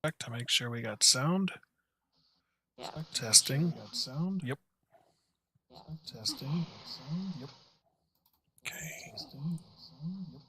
Check to make sure we got sound. Yeah. Testing. Got sound. Yep. Testing. Sound. Yep. Okay. Testing. Sound. Yep.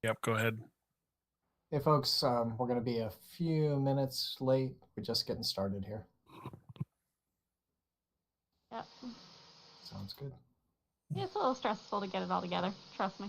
Yep. Go ahead. Hey, folks, we're going to be a few minutes late. We're just getting started here. Yep. Sounds good. It's a little stressful to get it all together. Trust me.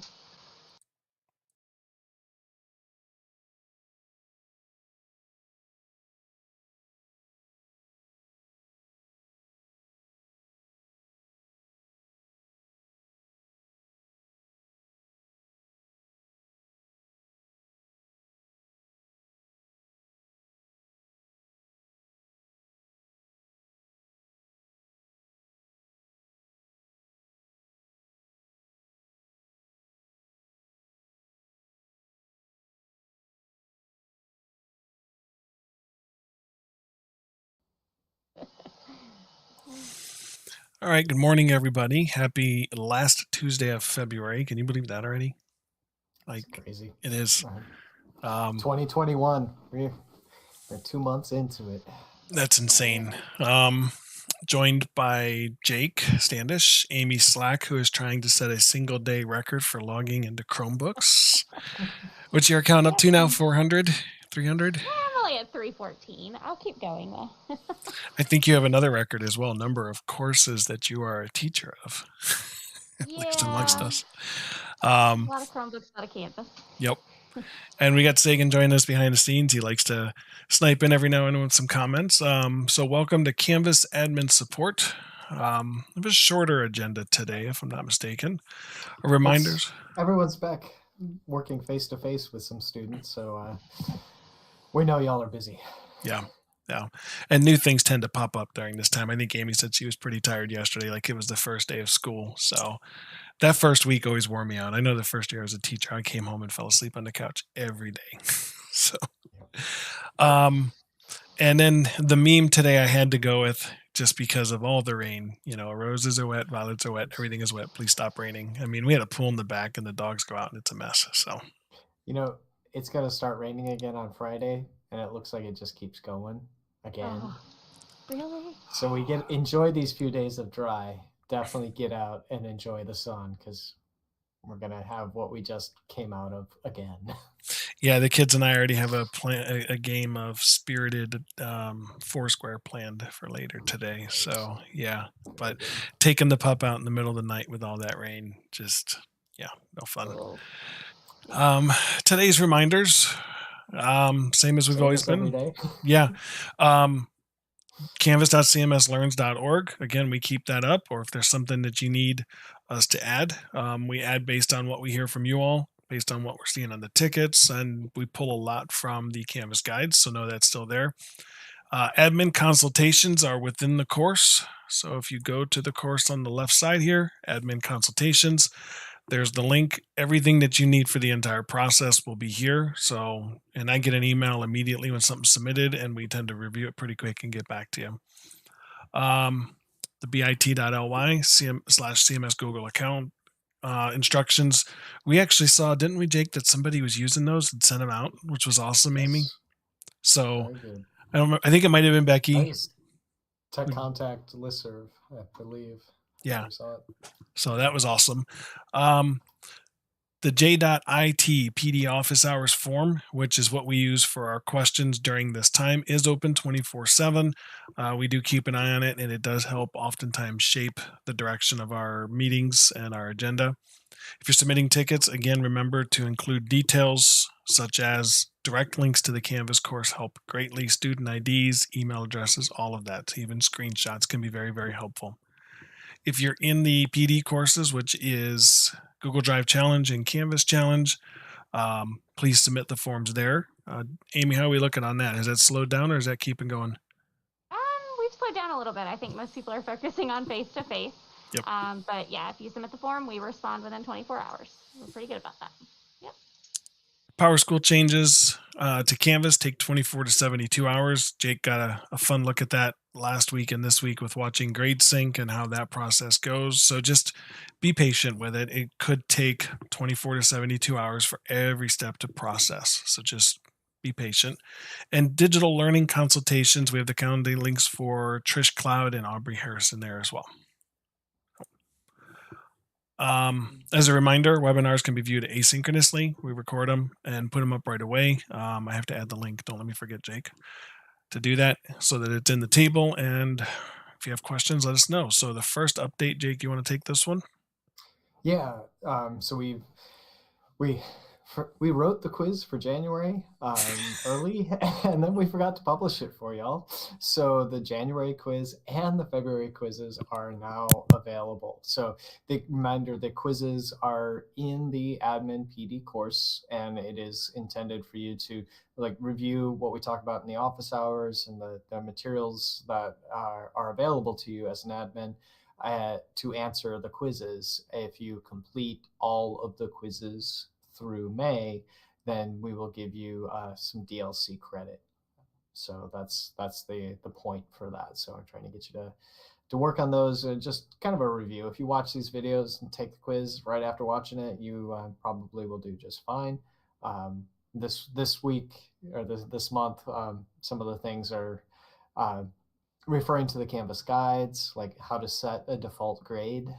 All right. Good morning, everybody. Happy last Tuesday of February. Can you believe that already? Like, it's crazy. It is. 2021. We're 2 months into it. That's insane. Joined by Jake Standish, Amy Slack, who is trying to set a single day record for logging into Chromebooks. What's your account up to now? 400? 300? I'm only at 314. I'll keep going though. I think you have another record as well, number of courses that you are a teacher of. At least amongst us. A lot of Chromebooks out of Canvas. Yep. And we got Sagan joining us behind the scenes. He likes to snipe in every now and then with some comments. So welcome to Canvas Admin Support. It was a shorter agenda today, if I'm not mistaken. Reminders. Everyone's back working face-to-face with some students, so we know y'all are busy. Yeah. And new things tend to pop up during this time. I think Amy said she was pretty tired yesterday, like it was the first day of school. So that first week always wore me out. I know the first year as a teacher, I came home and fell asleep on the couch every day. So, and then the meme today I had to go with just because of all the rain. You know, roses are wet, violets are wet, everything is wet. Please stop raining. I mean, we had a pool in the back and the dogs go out and it's a mess. So, you know, it's going to start raining again on Friday and it looks like it just keeps going again. Oh, really? So we enjoy these few days of dry. Definitely get out and enjoy the sun because we're going to have what we just came out of again. Yeah, the kids and I already have a game of Spirited Foursquare planned for later today. So yeah, but taking the pup out in the middle of the night with all that rain, just no fun. Today's reminders, same as we've always been. Yeah. Canvas.cmslearns.org. Again, we keep that up, or if there's something that you need us to add, we add based on what we hear from you all, based on what we're seeing on the tickets, and we pull a lot from the Canvas guides, so know that's still there. Admin consultations are within the course. So if you go to the course on the left side here, admin consultations, there's the link. Everything that you need for the entire process will be here. So, and I get an email immediately when something's submitted, and we tend to review it pretty quick and get back to you. The bit.ly/CMS Google account instructions. We actually saw, didn't we, Jake, that somebody was using those and sent them out, which was awesome, Amy. So I don't remember, I think it might have been Becky. Tech Contact listserv, I believe. Yeah. So that was awesome. The J.IT PD office hours form, which is what we use for our questions during this time, is open 24/7. We do keep an eye on it, and it does help oftentimes shape the direction of our meetings and our agenda. If you're submitting tickets, again, remember to include details such as direct links to the Canvas course help greatly. Student IDs, email addresses, all of that, even screenshots can be very, very helpful. If you're in the PD courses, which is Google Drive Challenge and Canvas Challenge, please submit the forms there. Amy, how are we looking on that? Has that slowed down or is that keeping going? We've slowed down a little bit. I think most people are focusing on face to face. Yep. But yeah, if you submit the form, we respond within 24 hours. We're pretty good about that. Yep. PowerSchool changes to Canvas take 24 to 72 hours. Jake got a fun look at that last week and this week with watching GradeSync and how that process goes. So just be patient with it. It could take 24 to 72 hours for every step to process. So just be patient. And digital learning consultations, we have the calendar links for Trish Cloud and Aubrey Harrison there as well. As a reminder, webinars can be viewed asynchronously. We record them and put them up right away. I have to add the link. Don't let me forget, Jake, to do that so that it's in the table. And if you have questions, let us know. So the first update, Jake, you want to take this one? Yeah. So we wrote the quiz for January early, and then we forgot to publish it for y'all. So the January quiz and the February quizzes are now available. So reminder, the quizzes are in the admin PD course, and it is intended for you to review what we talk about in the office hours and the materials that are available to you as an admin. To answer the quizzes. If you complete all of the quizzes through May, then we will give you some DLC credit. So that's the point for that. So I'm trying to get you to work on those. Just kind of a review. If you watch these videos and take the quiz right after watching it, you probably will do just fine. This week or this month, some of the things are referring to the Canvas guides, like how to set a default grade.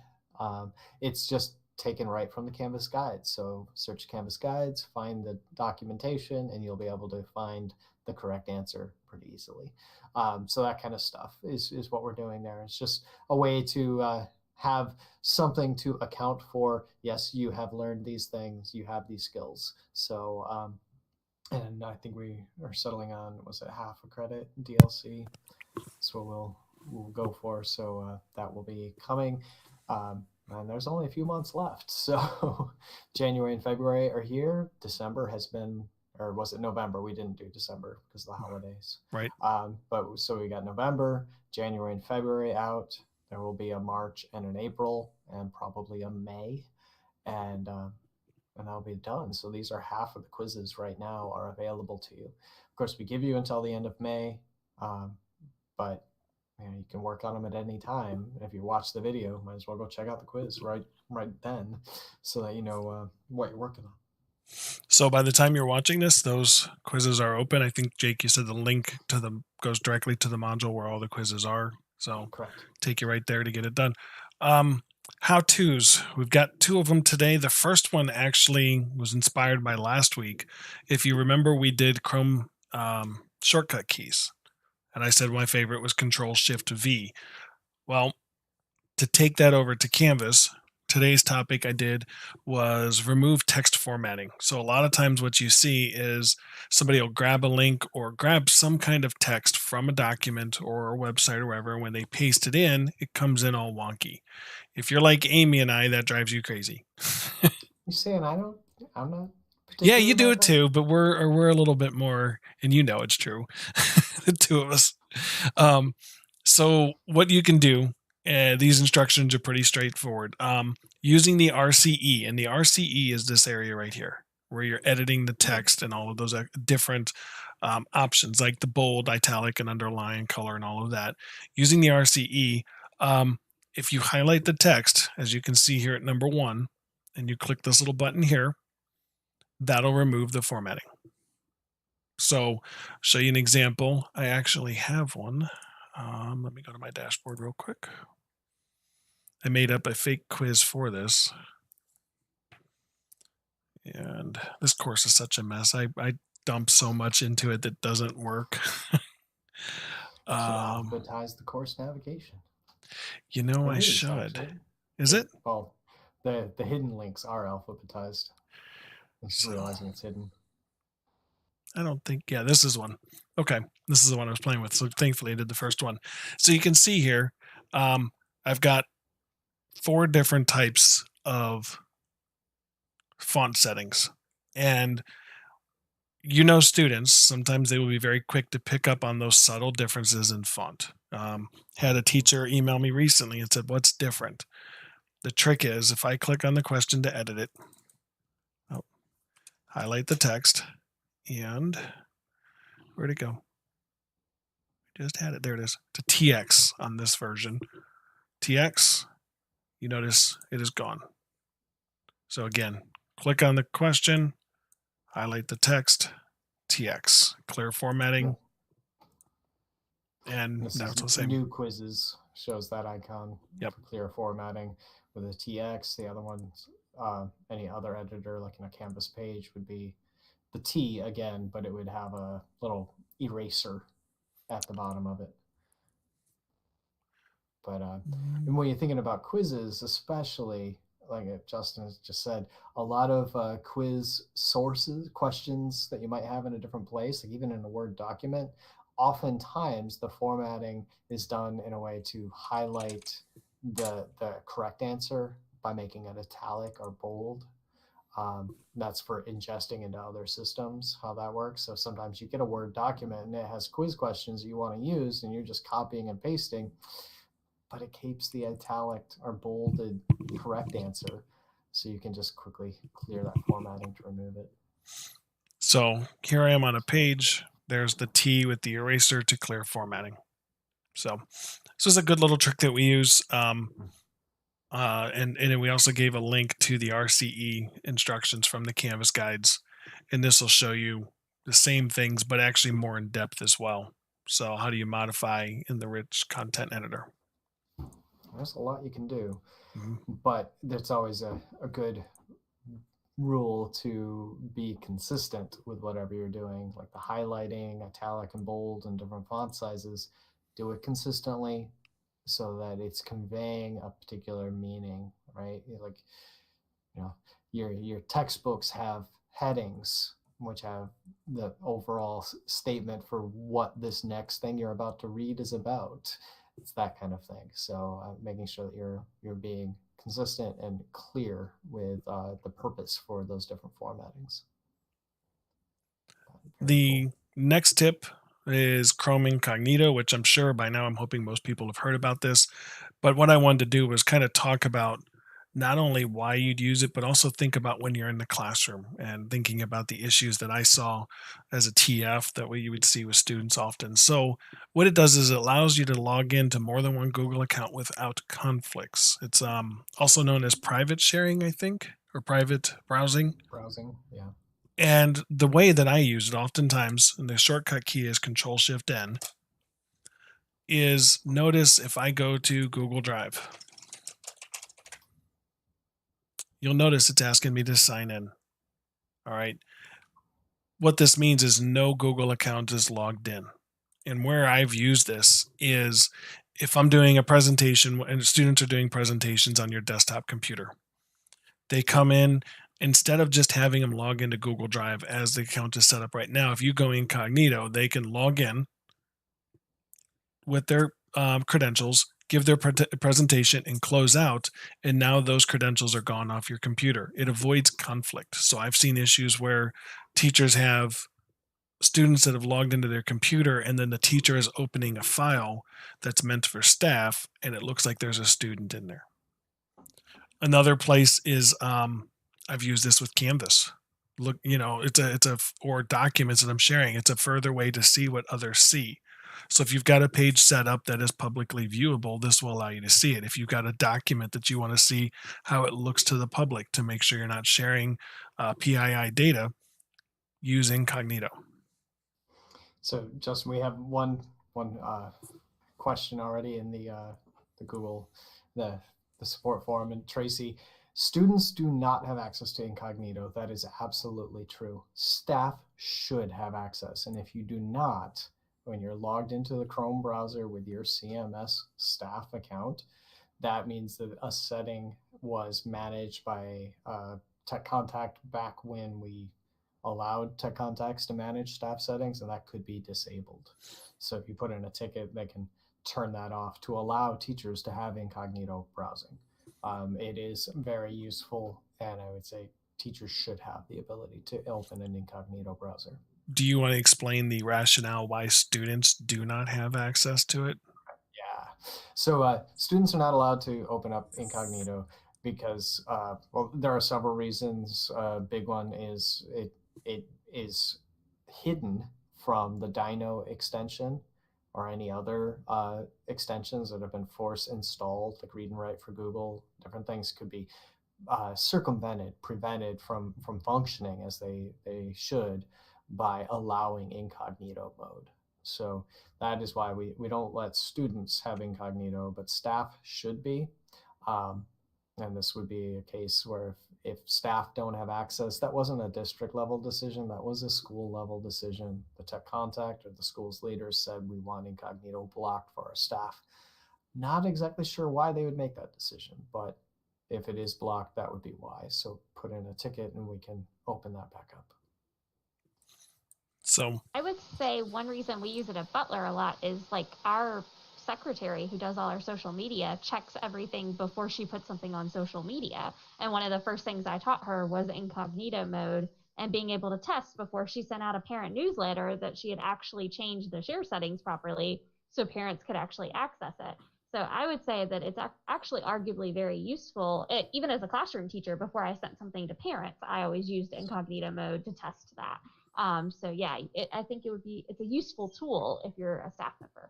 It's just taken right from the Canvas guides. So search Canvas guides, find the documentation, and you'll be able to find the correct answer pretty easily. So that kind of stuff is what we're doing there. It's just a way to have something to account for. Yes, you have learned these things, you have these skills. So, and I think we are settling on, was it half a credit DLC? That's what we'll go for. So that will be coming. And there's only a few months left. So January and February are here. December has been, or was it November? We didn't do December because of the holidays. Right. But so we got November, January, and February out. There will be a March and an April and probably a May. And that'll be done. So these are half of the quizzes right now are available to you. Of course, we give you until the end of May. But you can work on them at any time. If you watch the video, might as well go check out the quiz right then, so that you know what you're working on. So by the time you're watching this, those quizzes are open. I think, Jake, you said the link to them goes directly to the module where all the quizzes are. So Correct. Take you right there to get it done. How-tos. We've got 2 of them today. The first one actually was inspired by last week. If you remember, we did Chrome shortcut keys. And I said my favorite was Control-Shift-V. Well, to take that over to Canvas, today's topic I did was remove text formatting. So a lot of times what you see is somebody will grab a link or grab some kind of text from a document or a website or wherever. When they paste it in, it comes in all wonky. If you're like Amy and I, that drives you crazy. You saying I'm not? Yeah, you do it too, but we're a little bit more, and you know it's true. The 2 of us. So what you can do, these instructions are pretty straightforward. Using the RCE, and the RCE is this area right here, where you're editing the text and all of those different options, like the bold, italic, and underline, color, and all of that. Using the RCE, if you highlight the text, as you can see here at number 1, and you click this little button here, that'll remove the formatting. So show you an example. I actually have one. Let me go to my dashboard real quick. I made up a fake quiz for this. And this course is such a mess. I dump so much into it that doesn't work. Should um, alphabetize the course navigation. I It is should. actually. Is it? Well, the hidden links are alphabetized. I'm just realizing it's hidden. I don't think. Yeah, this is one. Okay, this is the one I was playing with. So thankfully, I did the first one. So you can see here, I've got 4 different types of font settings, and students sometimes they will be very quick to pick up on those subtle differences in font. Had a teacher email me recently and said, "What's different?" The trick is if I click on the question to edit it, oh, highlight the text, and where'd it go? Just had it. There it is. To TX on this version. TX, you notice it is gone. So again, click on the question, highlight the text, TX, clear formatting, and This now is it's the same. new quizzes shows that icon Yep. for clear formatting with a TX. The other ones, any other editor like in a Canvas page would be the T again, but it would have a little eraser at the bottom of it. But and when you're thinking about quizzes, especially like Justin has just said, a lot of quiz sources, questions that you might have in a different place, like even in a Word document, oftentimes the formatting is done in a way to highlight the correct answer by making it italic or bold. That's for ingesting into other systems, how that works. So sometimes you get a Word document and it has quiz questions you want to use, and you're just copying and pasting, but it keeps the italic or bolded correct answer. So you can just quickly clear that formatting to remove it. So here I am on a page. There's the T with the eraser to clear formatting. So this is a good little trick that we use. And we also gave a link to the RCE instructions from the Canvas guides. And this will show you the same things, but actually more in depth as well. So how do you modify in the rich content editor? There's a lot you can do, Mhm. but there's always a good rule to be consistent with whatever you're doing, like the highlighting, italic and bold, and different font sizes. Do it consistently so that it's conveying a particular meaning, right? Like, your textbooks have headings which have the overall statement for what this next thing you're about to read is about. It's that kind of thing. So making sure that you're being consistent and clear with the purpose for those different formattings. The next tip is Chrome Incognito, which I'm sure by now I'm hoping most people have heard about this. But what I wanted to do was kind of talk about not only why you'd use it, but also think about when you're in the classroom and thinking about the issues that I saw as a TF that you would see with students often. So what it does is it allows you to log into more than one Google account without conflicts. It's also known as private sharing, I think, or private browsing. Browsing, yeah. And the way that I use it oftentimes, and the shortcut key is Control-Shift-N, is notice if I go to Google Drive, you'll notice it's asking me to sign in. All right. What this means is no Google account is logged in. And where I've used this is if I'm doing a presentation and students are doing presentations on your desktop computer, they come in, instead of just having them log into Google Drive as the account is set up right now, if you go incognito, they can log in with their credentials, give their presentation, and close out. And now those credentials are gone off your computer. It avoids conflict. So I've seen issues where teachers have students that have logged into their computer, and then the teacher is opening a file that's meant for staff, and it looks like there's a student in there. Another place is I've used this with Canvas. Look, or documents that I'm sharing. It's a further way to see what others see. So if you've got a page set up that is publicly viewable, this will allow you to see it. If you've got a document that you want to see how it looks to the public to make sure you're not sharing PII data, use Incognito. So Justin, we have one question already in the Google the support forum, and Tracy Students do not have access to incognito. That is absolutely true. Staff should have access. And if you do not, when you're logged into the Chrome browser with your CMS staff account, that means that a setting was managed by Tech Contact back when we allowed Tech Contacts to manage staff settings, and that could be disabled. So if you put in a ticket, they can turn that off to allow teachers to have incognito browsing. It is very useful, and I would say teachers should have the ability to open an incognito browser. Do you want to explain the rationale why students do not have access to it? Yeah. So students are not allowed to open up incognito because, well, there are several reasons. Big one is it is hidden from the Dino extension or any other extensions that have been force installed, like read and write for Google. Different things could be circumvented, prevented from functioning as they should by allowing incognito mode. So that is why we don't let students have incognito, but staff should be. And this would be a case where if staff don't have access, that wasn't a district level decision, that was a school level decision. The Tech Contact or the school's leaders said we want incognito blocked for our staff. Not exactly sure why they would make that decision, but if it is blocked, that would be why. So put in a ticket and we can open that back up. So I would say one reason we use it at Butler a lot is like our secretary who does all our social media checks everything before she puts something on social media. And one of the first things I taught her was incognito mode and being able to test before she sent out a parent newsletter that she had actually changed the share settings properly so parents could actually access it. So I would say that it's actually arguably very useful. Even as a classroom teacher, before I sent something to parents, I always used incognito mode to test that. So yeah, I think it's a useful tool if you're a staff member.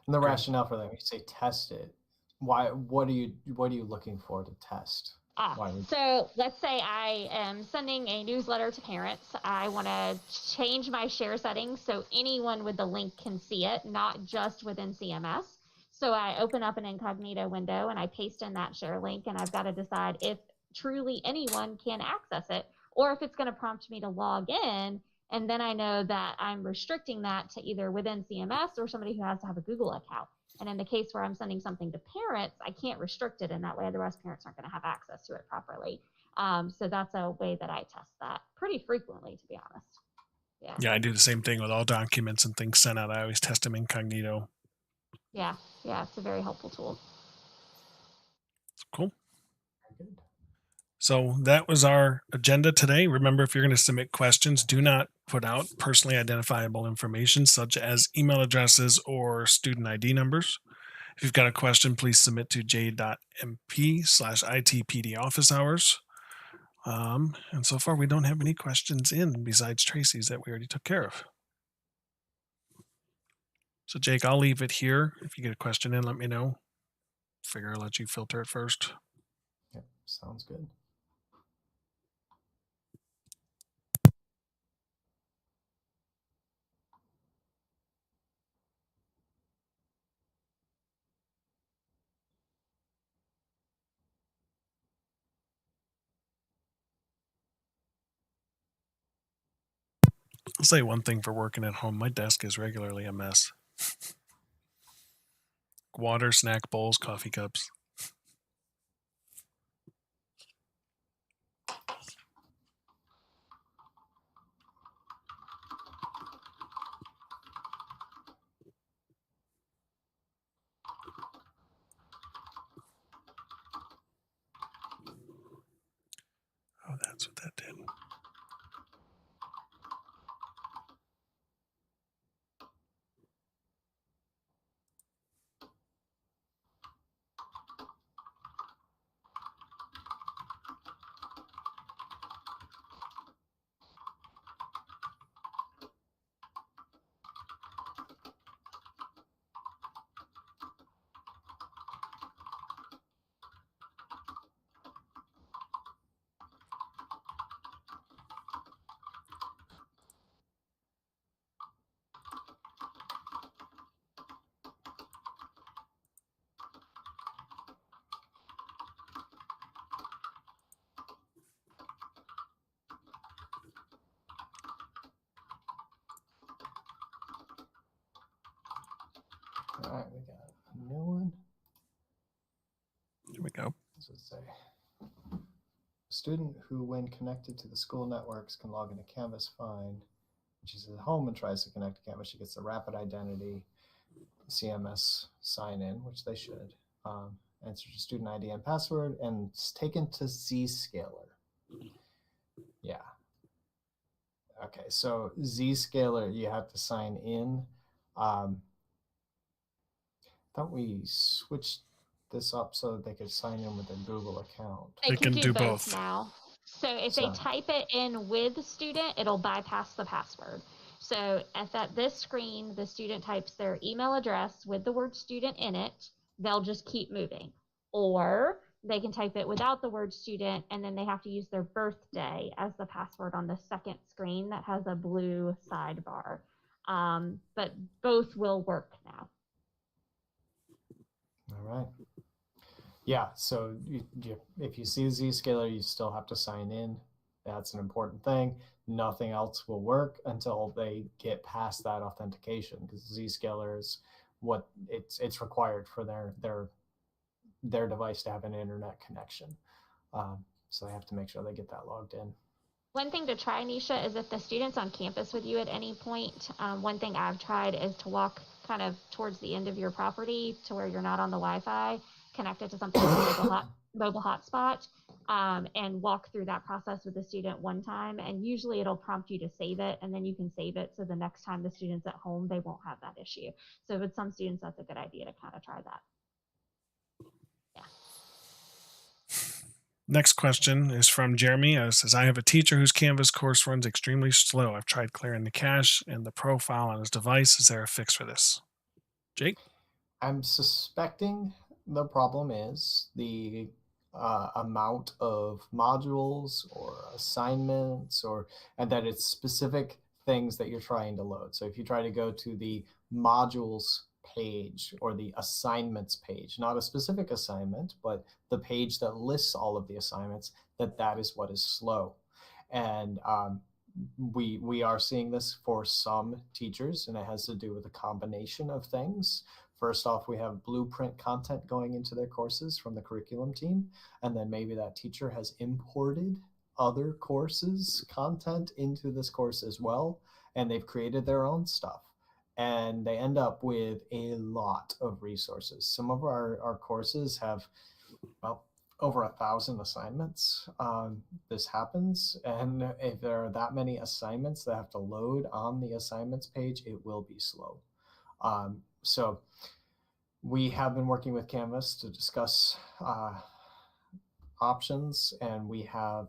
And the Okay. rationale for that, when you say test it, why? What are you looking for to test? So let's say I am sending a newsletter to parents. I want to change my share settings so anyone with the link can see it, not just within CMS. So I open up an incognito window and I paste in that share link, and I've got to decide if truly anyone can access it or if it's going to prompt me to log in. And then I know that I'm restricting that to either within CMS or somebody who has to have a Google account. And in the case where I'm sending something to parents, I can't restrict it in that way. Otherwise, parents aren't going to have access to it properly. So that's a way that I test that pretty frequently, to be honest. Yeah, I do the same thing with all documents and things sent out. I always test them incognito. Yeah, it's a very helpful tool. Cool. Very good. So that was our agenda today. Remember, if you're going to submit questions, do not put out personally identifiable information such as email addresses or student ID numbers. If you've got a question, please submit to j.mp/ITPD office hours. And so far, we don't have any questions in besides Tracy's that we already took care of. So Jake, I'll leave it here. If you get a question in, let me know. Figure I'll let you filter it first. Yep, sounds good. I'll say one thing for working at home. My desk is regularly a mess. Water, snack bowls, coffee cups. Oh, that's what that did. All right, we got a new one. Here we go. What does it say? A student who, when connected to the school networks, can log into Canvas Find. When she's at home and tries to connect to Canvas, she gets the rapid identity CMS sign in, which they should. Answer to student ID and password, and it's taken to Zscaler. Yeah. Okay, so Zscaler, you have to sign in. Thought we switched this up so that they could sign in with a Google account. They can do both now. So if they type it in with the student, it'll bypass the password. So if at this screen, the student types their email address with the word student in it, they'll just keep moving. Or they can type it without the word student, and then they have to use their birthday as the password on the second screen that has a blue sidebar. But both will work now. All right. Yeah, so if you see Zscaler, you still have to sign in. That's an important thing. Nothing else will work until they get past that authentication, because Zscaler is what it's required for their device to have an internet connection. So they have to make sure they get that logged in. One thing to try, Nisha, is if the student's on campus with you at any point, one thing I've tried is to walk kind of towards the end of your property to where you're not on the Wi-Fi, connected to something like a mobile hotspot, and walk through that process with the student one time. And usually it'll prompt you to save it, and then you can save it so the next time the student's at home, they won't have that issue. So with some students, that's a good idea to kind of try that. Next question is from Jeremy. It says, I have a teacher whose Canvas course runs extremely slow. I've tried clearing the cache and the profile on his device. Is there a fix for this? Jake? I'm suspecting the problem is the amount of modules or assignments, and that it's specific things that you're trying to load. So if you try to go to the modules page or the assignments page, not a specific assignment, but the page that lists all of the assignments, that is what is slow. And we are seeing this for some teachers, and it has to do with a combination of things. First off, we have blueprint content going into their courses from the curriculum team, and then maybe that teacher has imported other courses content into this course as well, and they've created their own stuff. And they end up with a lot of resources. Some of our courses have, well, over 1,000 assignments. This happens, and if there are that many assignments that have to load on the assignments page, it will be slow. So we have been working with Canvas to discuss options, and we have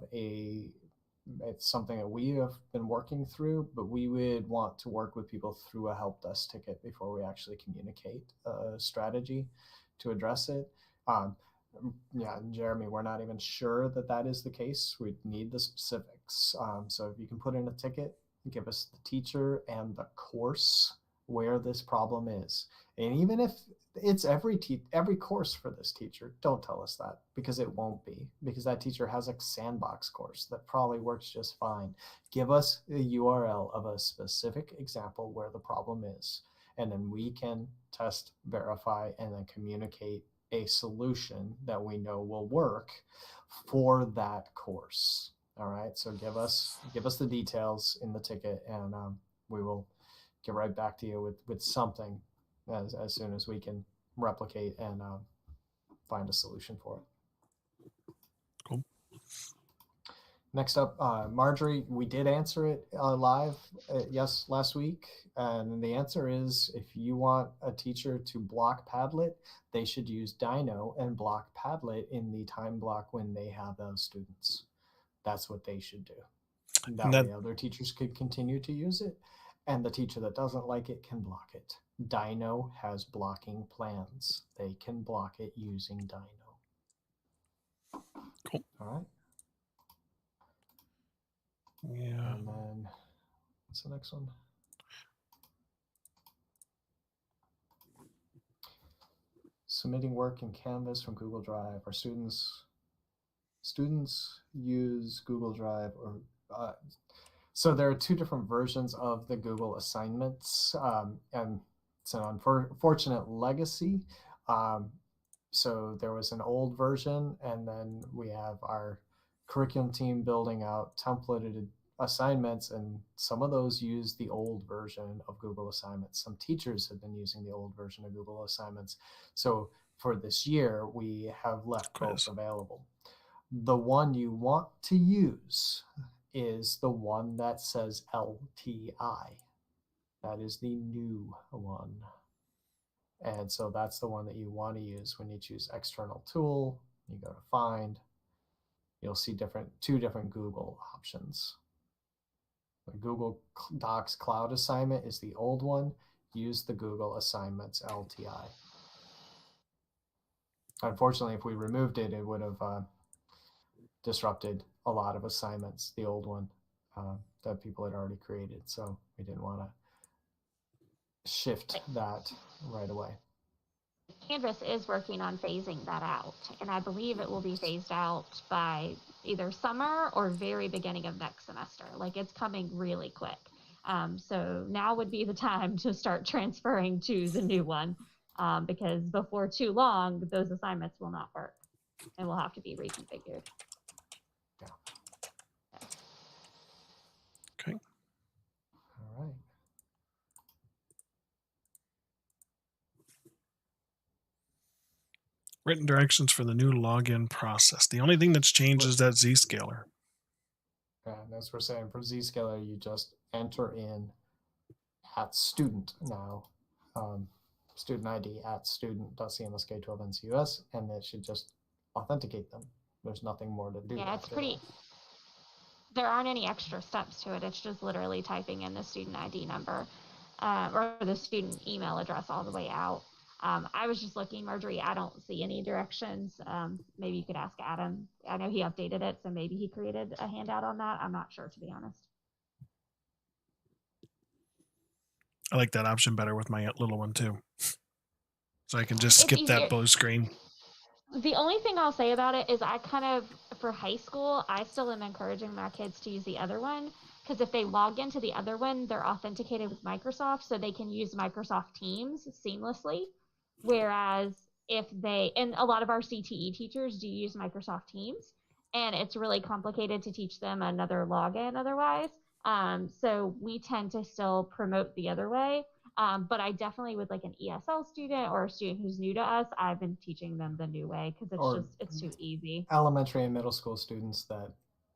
it's something that we have been working through, but we would want to work with people through a help desk ticket before we actually communicate a strategy to address it. Yeah, Jeremy, we're not even sure that is the case. We need the specifics. So if you can put in a ticket, give us the teacher and the course where this problem is. And even if it's every course for this teacher, don't tell us that, because it won't be, because that teacher has a sandbox course that probably works just fine. Give us the URL of a specific example where the problem is, and then we can test, verify, and then communicate a solution that we know will work for that course. All right, so give us the details in the ticket, and we will get right back to you with something as soon as we can replicate and find a solution for it. Cool. Next up, Marjorie, we did answer it live last week, and the answer is, if you want a teacher to block Padlet, they should use Dino and block Padlet in the time block when they have those students. That's what they should do. That way other teachers could continue to use it, and the teacher that doesn't like it can block it. Dino has blocking plans. They can block it using Dino. Cool. All right. Yeah. And then what's the next one? Submitting work in Canvas from Google Drive. Our students use Google Drive, or so there are two different versions of the Google assignments, and it's an unfortunate legacy. So there was an old version, and then we have our curriculum team building out templated assignments, and some of those use the old version of Google Assignments. Some teachers have been using the old version of Google Assignments. So for this year, we have left both available. The one you want to use is the one that says LTI. That is the new one. And so that's the one that you want to use when you choose external tool. You go to find, you'll see two different Google options. The Google Docs Cloud assignment is the old one. Use the Google Assignments LTI. Unfortunately, if we removed it, it would have disrupted a lot of assignments, the old one that people had already created. So we didn't want to shift that right away. Canvas is working on phasing that out, and I believe it will be phased out by either summer or very beginning of next semester. Like, it's coming really quick. So now would be the time to start transferring to the new one, because before too long, those assignments will not work and will have to be reconfigured. Yeah. Okay. All right. Written directions for the new login process. The only thing that's changed is that Zscaler. And as we're saying, for Zscaler, you just enter in at student now, student ID at student.cmsk12ncus, and it should just authenticate them. There's nothing more to do. Yeah, it's pretty. There aren't any extra steps to it. It's just literally typing in the student ID number or the student email address all the way out. I was just looking, Marjorie, I don't see any directions. Maybe you could ask Adam. I know he updated it, so maybe he created a handout on that. I'm not sure, to be honest. I like that option better with my little one too. So I can just skip that blue screen. The only thing I'll say about it is I kind of, for high school, I still am encouraging my kids to use the other one, because if they log into the other one, they're authenticated with Microsoft, so they can use Microsoft Teams seamlessly. Whereas if they, and a lot of our CTE teachers do use Microsoft Teams, and it's really complicated to teach them another login otherwise. So we tend to still promote the other way. But I definitely, with like an ESL student or a student who's new to us, I've been teaching them the new way, because it's too easy. Elementary and middle school students that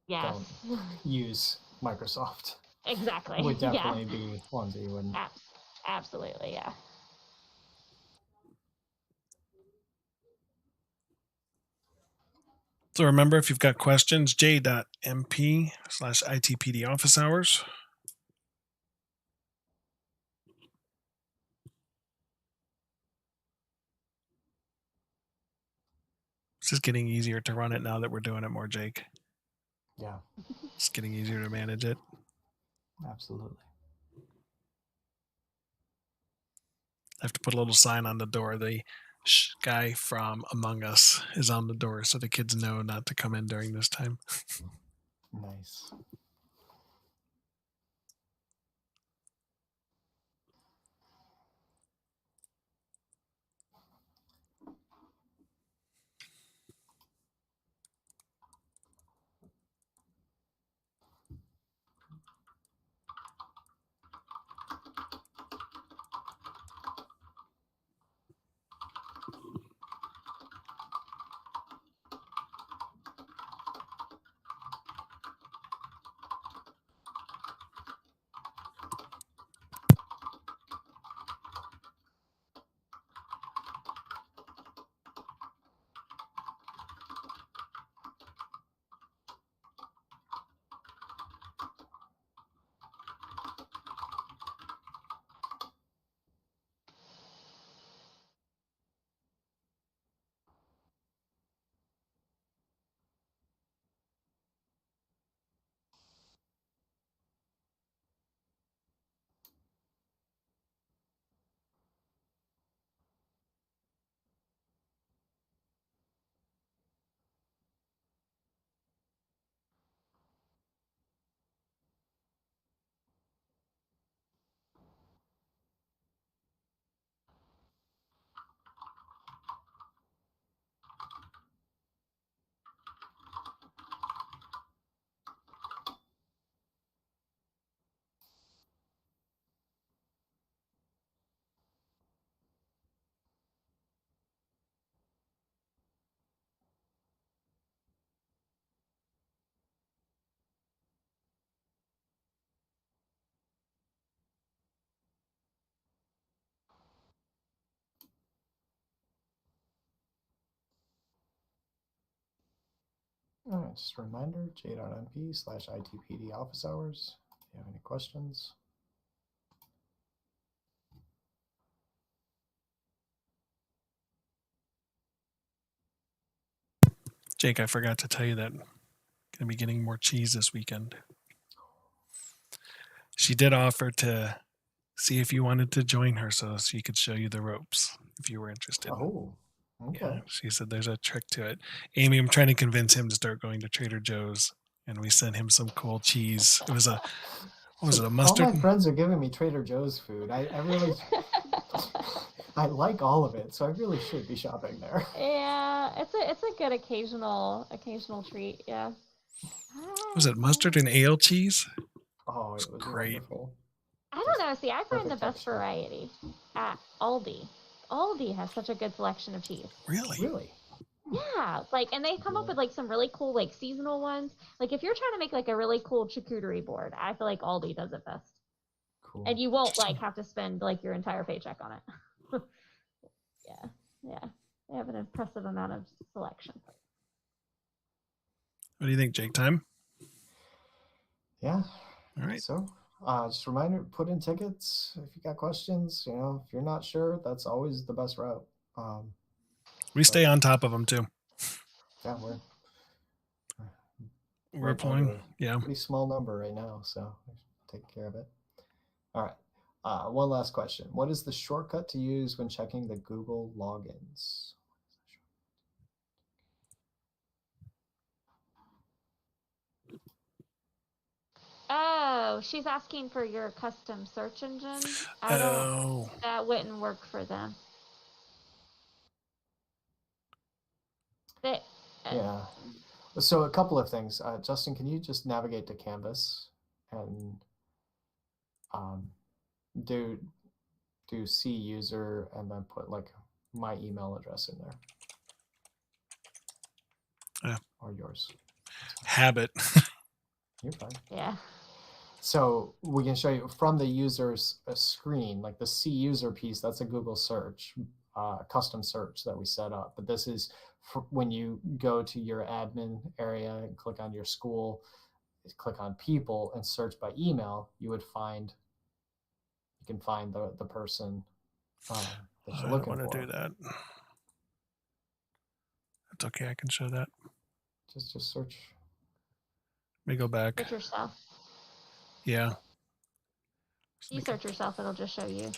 yes. don't use Microsoft. Exactly. Would definitely be ones that you wouldn't. Absolutely, yeah. So remember, if you've got questions, j.mp/ITPD office hours. It's just getting easier to run it now that we're doing it more, Jake. Yeah. It's getting easier to manage it. Absolutely. I have to put a little sign on the door. The guy from Among Us is on the door, so the kids know not to come in during this time. Nice. All right, just a reminder, j.mp/itpd office hours. If you have any questions. Jake, I forgot to tell you that I'm going to be getting more cheese this weekend. She did offer to see if you wanted to join her so she could show you the ropes if you were interested. Oh, okay. Yeah, she said there's a trick to it. Amy, I'm trying to convince him to start going to Trader Joe's, and we sent him some cool cheese. It was a, what was it, a mustard? All my friends are giving me Trader Joe's food. I really, I like all of it, so I really should be shopping there. Yeah, it's a good occasional treat. Yeah. Was it mustard and ale cheese? Oh, it was great. wonderful. I don't know. See, I find the Perfect best texture. variety at Aldi. Aldi has such a good selection of cheese. Really? Really? Yeah, like, and they come up with like some really cool like seasonal ones. Like if you're trying to make like a really cool charcuterie board, I feel like Aldi does it best. Cool. And you won't like have to spend like your entire paycheck on it. Yeah, they have an impressive amount of selection. What do you think, Jake? Time? Yeah. All right. So, just a reminder, put in tickets if you got questions. You know, if you're not sure, that's always the best route. We stay on top of them too. Yeah, We're pulling. Yeah. Pretty small number right now, so take care of it. All right. One last question. What is the shortcut to use when checking the Google logins? Oh, she's asking for your custom search engine. That wouldn't work for them. Yeah. So a couple of things. Justin, can you just navigate to Canvas and do see user and then put like my email address in there? Yeah. Or yours. Habit. You're fine. Yeah. So we can show you from the user's screen, like the see user piece, that's a Google search, custom search that we set up. But this is when you go to your admin area and click on your school, click on people and search by email, you can find the person that you're looking for. I want to do that. That's okay. I can show that. Just search. Let me go back. Search yourself. Yeah. You search yourself, it'll just show you.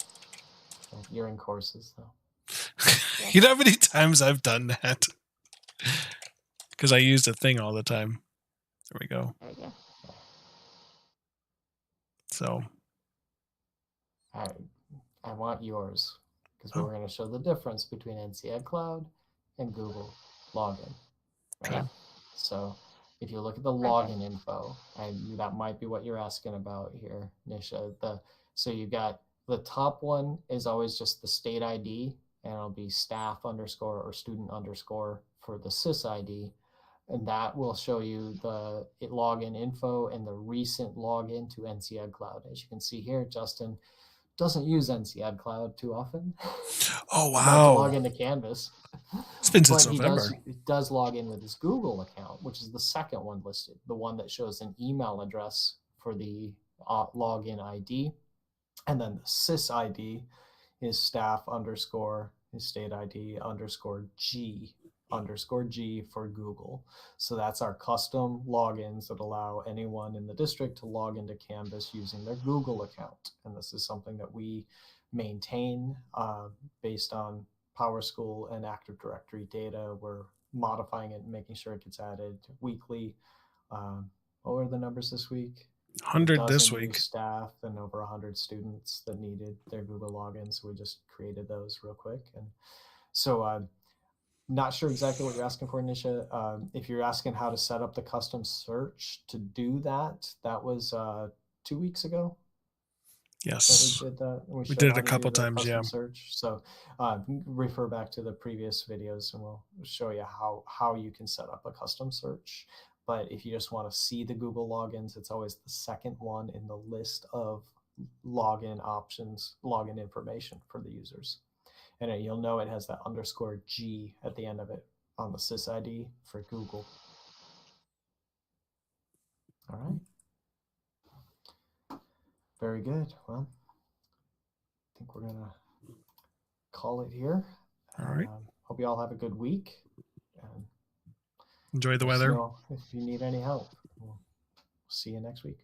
You're in courses though. You know how many times I've done that? Because I use the thing all the time. There we go. There you go. So I want yours because we're going to show the difference between NC Ed Cloud and Google login. Right? Yeah. So if you look at the login info, and that might be what you're asking about here, Nisha. So you got the top one is always just the state ID, and it'll be staff underscore or student underscore for the sys ID. And that will show you the login info and the recent login to NC Ed Cloud. As you can see here, Justin doesn't use NC Ed Cloud too often. Oh, wow. Not to log into Canvas. It's been since November. He does log in with his Google account, which is the second one listed, the one that shows an email address for the login ID. And then the sys ID is staff underscore his state ID underscore G for Google. So that's our custom logins that allow anyone in the district to log into Canvas using their Google account. And this is something that we maintain based on PowerSchool and Active Directory data. We're modifying it and making sure it gets added weekly. What were the numbers this week? 100 this week. Staff and over 100 students that needed their Google logins. So we just created those real quick. And so not sure exactly what you're asking for, Nisha. If you're asking how to set up the custom search to do that, that was 2 weeks ago. Yes. We did that. We did it a couple times, yeah. Search. So refer back to the previous videos and we'll show you how you can set up a custom search. But if you just want to see the Google logins, it's always the second one in the list of login options, login information for the users. And you'll know it has that underscore G at the end of it on the sys ID for Google. All right. Very good. Well, I think we're gonna call it here. All right. Hope you all have a good week. And Enjoy the let us weather. know if you need any help. We'll see you next week.